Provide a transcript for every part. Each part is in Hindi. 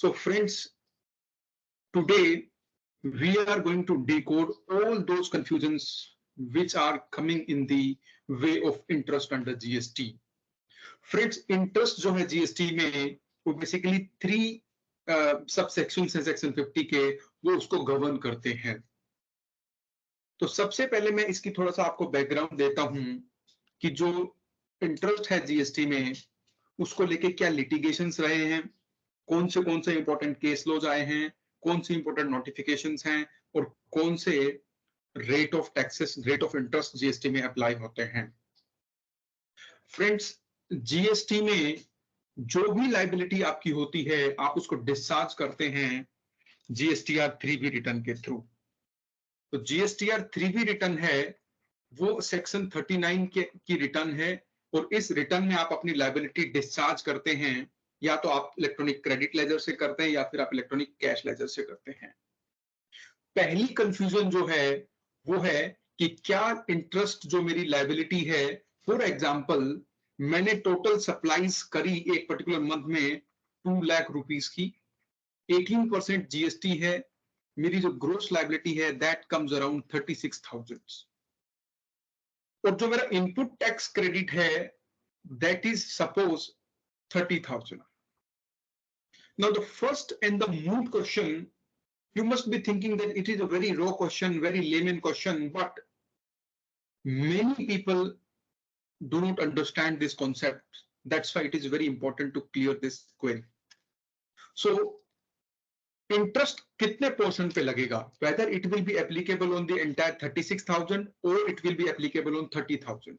So friends, today we are going to decode all those confusions which are coming in the way of interest under GST. Friends, interest जो है जीएसटी में वो बेसिकली 3 सब सेक्शन है सेक्शन 50 के, वो उसको गवर्न करते हैं। तो सबसे पहले मैं इसकी थोड़ा सा आपको बैकग्राउंड देता हूं कि जो इंटरेस्ट है जीएसटी में उसको लेके क्या लिटिगेशंस रहे हैं, कौन से इंपॉर्टेंट केस लॉज आए हैं, कौन सी इंपॉर्टेंट नोटिफिकेशंस हैं और कौन से rate of taxes, rate of interest GST में अप्लाई होते हैं। फ्रेंड्स, जीएसटी में जो भी लाइबिलिटी आपकी होती है आप उसको डिस्चार्ज करते हैं जीएसटीआर 3B रिटर्न के थ्रू। तो जीएसटीआर 3B रिटर्न है वो सेक्शन 39 की रिटर्न है और इस रिटर्न में आप अपनी लाइबिलिटी डिस्चार्ज करते हैं, या तो आप इलेक्ट्रॉनिक क्रेडिट लेजर से करते हैं या फिर आप इलेक्ट्रॉनिक कैश लेजर से करते हैं। पहली कंफ्यूजन जो है वो है कि क्या इंटरेस्ट जो मेरी लाइबिलिटी है, फॉर एग्जांपल मैंने टोटल सप्लाईज करी एक पर्टिकुलर मंथ में 2 लाख रुपीस की, 18% जीएसटी है, मेरी जो ग्रोस लाइबिलिटी है दैट कम्स अराउंड 36,000 और जो मेरा इनपुट टैक्स क्रेडिट है that is suppose 30,000. Now the first and the moot question, you must be thinking that it is a very raw question, very layman question, but many people do not understand this concept. That's why it is very important to clear this query. So interest कितने portion पे लगेगा, whether it will be applicable on the entire 36,000 or it will be applicable on 30,000.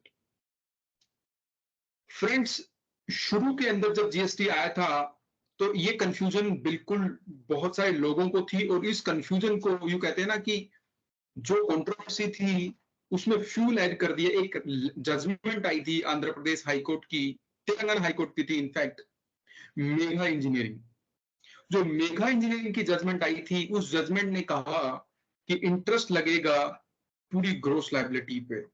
Friends, शुरू के अंदर जब जीएसटी आया था तो ये कंफ्यूजन बिल्कुल बहुत सारे लोगों को थी और इस कंफ्यूजन को यूं कहते हैं ना कि जो कंट्रोवर्सी थी उसमें फ्यूल ऐड कर दिया। एक जजमेंट आई थी आंध्र प्रदेश हाईकोर्ट की, तेलंगाना हाईकोर्ट की थी इनफैक्ट, मेघा इंजीनियरिंग। जो मेघा इंजीनियरिंग की जजमेंट आई थी उस जजमेंट ने कहा कि इंटरेस्ट लगेगा पूरी ग्रोस लायबिलिटी पे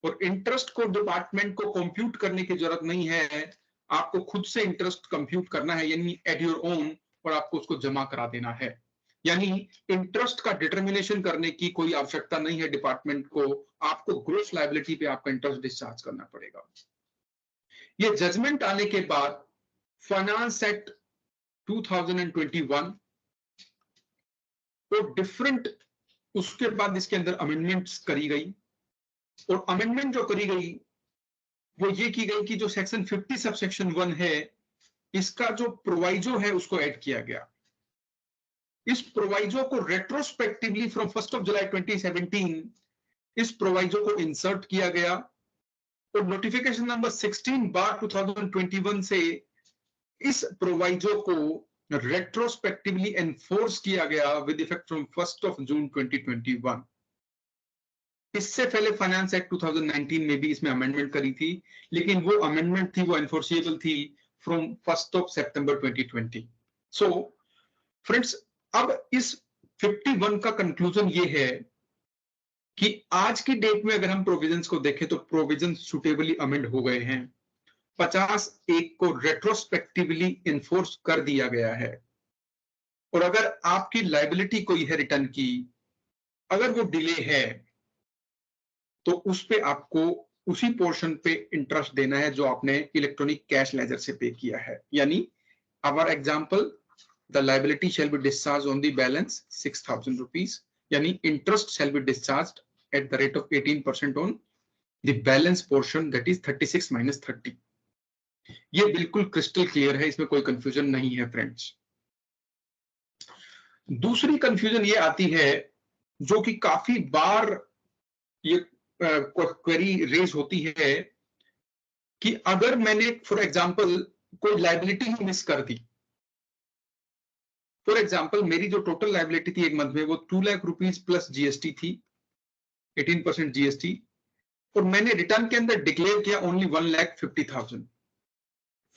और इंटरेस्ट को डिपार्टमेंट को कंप्यूट करने की जरूरत नहीं है, आपको खुद से इंटरेस्ट कंप्यूट करना है यानी एट योर ओन, और आपको उसको जमा करा देना है। यानी इंटरेस्ट का डिटर्मिनेशन करने की कोई आवश्यकता नहीं है डिपार्टमेंट को, आपको ग्रोस लायबिलिटी पे आपका इंटरेस्ट डिस्चार्ज करना पड़ेगा। ये जजमेंट आने के बाद फाइनेंस एक्ट 2021 तो डिफरेंट, उसके बाद इसके अंदर अमेंडमेंट्स करी गई और अमेंडमेंट जो करी गई वो ये की गई कि जो सेक्शन 50 सब सेक्शन 1 है इसका जो प्रोवाइजो है उसको ऐड किया गया। इस प्रोवाइजो को रेट्रोस्पेक्टिवली फ्रॉम 1 जुलाई 2017 इस प्रोवाइजो को इंसर्ट किया गया और नोटिफिकेशन नंबर 16/2021 से इस प्रोवाइजो को रेट्रोस्पेक्टिवली एनफोर्स किया गया विद इफेक्ट फ्रॉम 1 जून 2021। इससे पहले फाइनेंस एक्ट 2019 में भी इसमें अमेंडमेंट करी थी, लेकिन वो अमेंडमेंट थी वो एनफोर्सेबल थी फ्रॉम 1 सितंबर 2020। सो फ्रेंड्स, अब इस 51 का कंक्लूजन ये है कि आज की डेट में अगर हम प्रोविजंस को देखें तो प्रोविजन सुटेबली अमेंड हो गए हैं। 50(1) को रेट्रोस्पेक्टिवली इन्फोर्स कर दिया गया है और अगर आपकी लायबिलिटी कोई है रिटर्न की, अगर वो डिले है तो उस पे आपको उसी पोर्शन पे इंटरेस्ट देना है जो आपने इलेक्ट्रॉनिक कैश लेजर से पे किया है। यानी our example, the liability shall be discharge on the balance 6,000 rupees, यानी interest shall be discharge at the rate of 18% on the balance portion, that is 36 - 30। ये बिल्कुल क्रिस्टल क्लियर है, इसमें कोई कंफ्यूजन नहीं है फ्रेंड्स। दूसरी कंफ्यूजन ये आती है जो कि काफी बार ये क्वेरी रेज होती है कि अगर मैंने फॉर एग्जांपल कोई लायबिलिटी ही मिस कर दी, फॉर एग्जांपल मेरी जो टोटल लायबिलिटी थी एक मंथ में वो 2 लाख रुपीस प्लस जीएसटी थी, 18% जीएसटी, और मैंने रिटर्न के अंदर डिक्लेयर किया ओनली 1,50,000।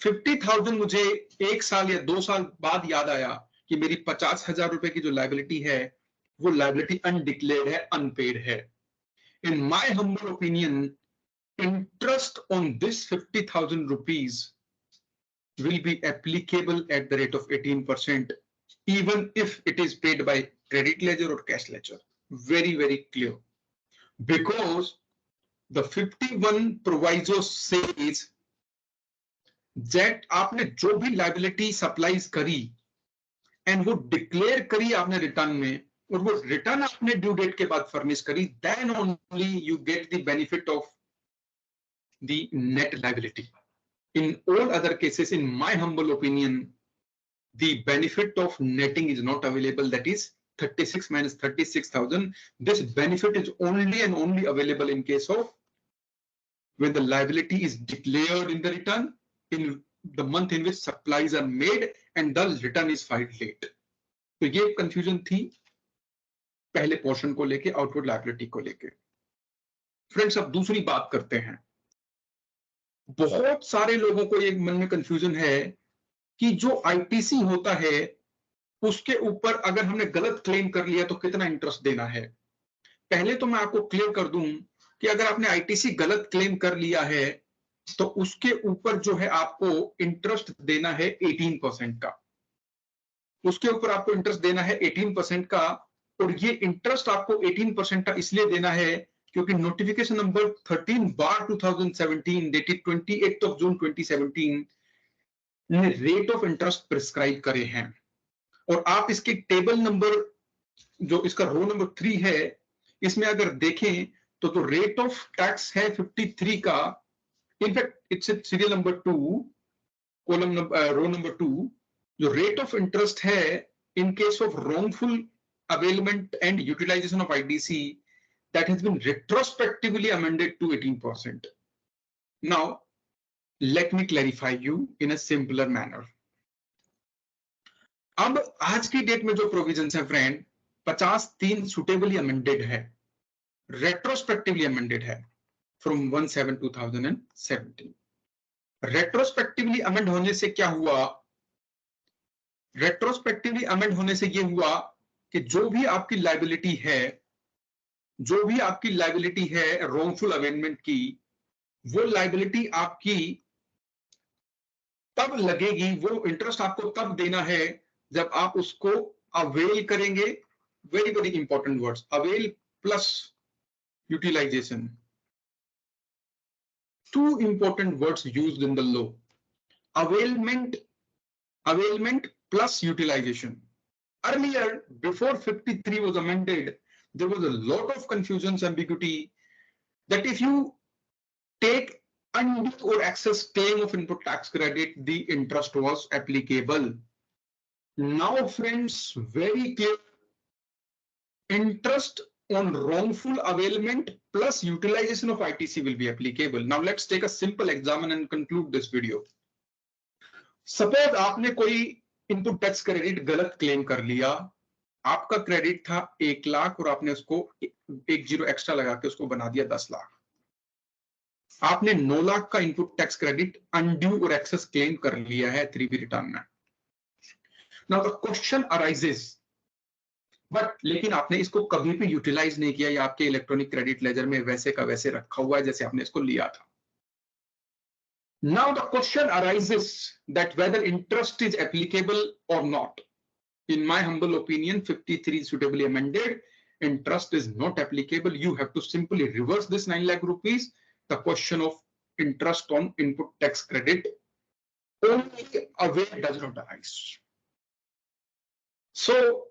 50,000 मुझे 1 साल या 2 साल बाद याद आया कि मेरी 50,000 रुपए की जो लायबिलिटी है वो लायबिलिटी अनडिक्लेयर्ड है, अनपेड है। In my humble opinion, interest on this 50,000 rupees will be applicable at the rate of 18%, even if it is paid by credit ledger or cash ledger. Very, very clear. Because the 51 proviso says that आपने जो भी liability supplies करी and वो declare करी आपने return में, और वो return आपने due date के बाद furnish करी, then only you get the benefit of the net liability. In all other cases, in my humble opinion, the benefit of netting is not available. That is 36 minus 36,000. This benefit is only and only available in case of when the liability is declared in the return in the month in which supplies are made and the return is filed late. तो ये confusion थी पहले पोर्शन को लेके, आउटवर्ड लायबिलिटी को लेके. फ्रेंड्स, अब दूसरी बात करते हैं. बहुत सारे लोगों को एक मन में कंफ्यूजन है कि जो आईटीसी होता है उसके ऊपर अगर हमने गलत क्लेम कर लिया तो कितना इंटरेस्ट देना है. पहले तो मैं आपको क्लियर कर दूं कि अगर आपने आईटीसी गलत क्लेम कर लिया है तो उसके ऊपर जो है आपको इंटरेस्ट देना है 18% का. उसके ऊपर आपको इंटरेस्ट देना है 18% का, और ये इंटरेस्ट आपको 18% का इसलिए देना है क्योंकि नोटिफिकेशन नंबर 13/2017 डेटेड 28 जून 2017 ने रेट ऑफ इंटरेस्ट प्रिस्क्राइब करे हैं. और आप इसके टेबल नंबर जो इसका रो नंबर 3 है, इसमें अगर देखें तो जो रेट ऑफ टैक्स है 53 का, in fact it's serial number 2 column number row number 2, जो रेट ऑफ इंटरेस्ट है in case of wrongful availment and utilization of IDC, that has been retrospectively amended to 18%. Now, let me clarify you in a simpler manner. अब आज की डेट में जो प्रोविजंस है फ्रेंड, 50(3) सुटेबली अमेंडेड है, रेट्रोस्पेक्टिवली अमेंडेड है फ्रॉम 1/7/2017. रेट्रोस्पेक्टिवली अमेंड होने से क्या हुआ? रेट्रोस्पेक्टिवली अमेंड होने से ये हुआ कि जो भी आपकी लायबिलिटी है रॉन्गफुल अमेंडमेंट की, वो लायबिलिटी आपकी तब लगेगी, वो इंटरेस्ट आपको तब देना है जब आप उसको अवेल करेंगे. Very very important words, avail plus utilization. Two important words used in the law: availment plus utilization. Earlier, before 53 was amended, there was a lot of confusion, ambiguity, that if you take undue or excess claim of input tax credit, the interest was applicable. Now, friends, very clear, interest on wrongful availment plus utilization of ITC will be applicable. Now, let's take a simple example and conclude this video. Suppose आपने कोई इनपुट टैक्स क्रेडिट गलत क्लेम कर लिया. आपका क्रेडिट था 1 लाख और आपने उसको 1 जीरो एक्स्ट्रा लगा के उसको बना दिया 10 लाख. आपने 9 लाख का इनपुट टैक्स क्रेडिट अनड्यू और एक्सेस क्लेम कर लिया है 3B रिटर्न में. Now the question arises, but लेकिन आपने इसको कभी भी यूटिलाइज नहीं किया, या आपके इलेक्ट्रॉनिक क्रेडिट लेजर में वैसे का वैसे रखा हुआ है जैसे आपने इसको लिया था. Now the question arises that whether interest is applicable or not. In my humble opinion, 53 is suitably amended. Interest is not applicable. You have to simply reverse this 9 lakh rupees. The question of interest on input tax credit only away does not arise. So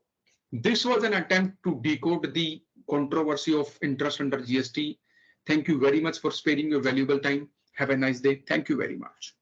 this was an attempt to decode the controversy of interest under GST. Thank you very much for sparing your valuable time. Have a nice day. Thank you very much.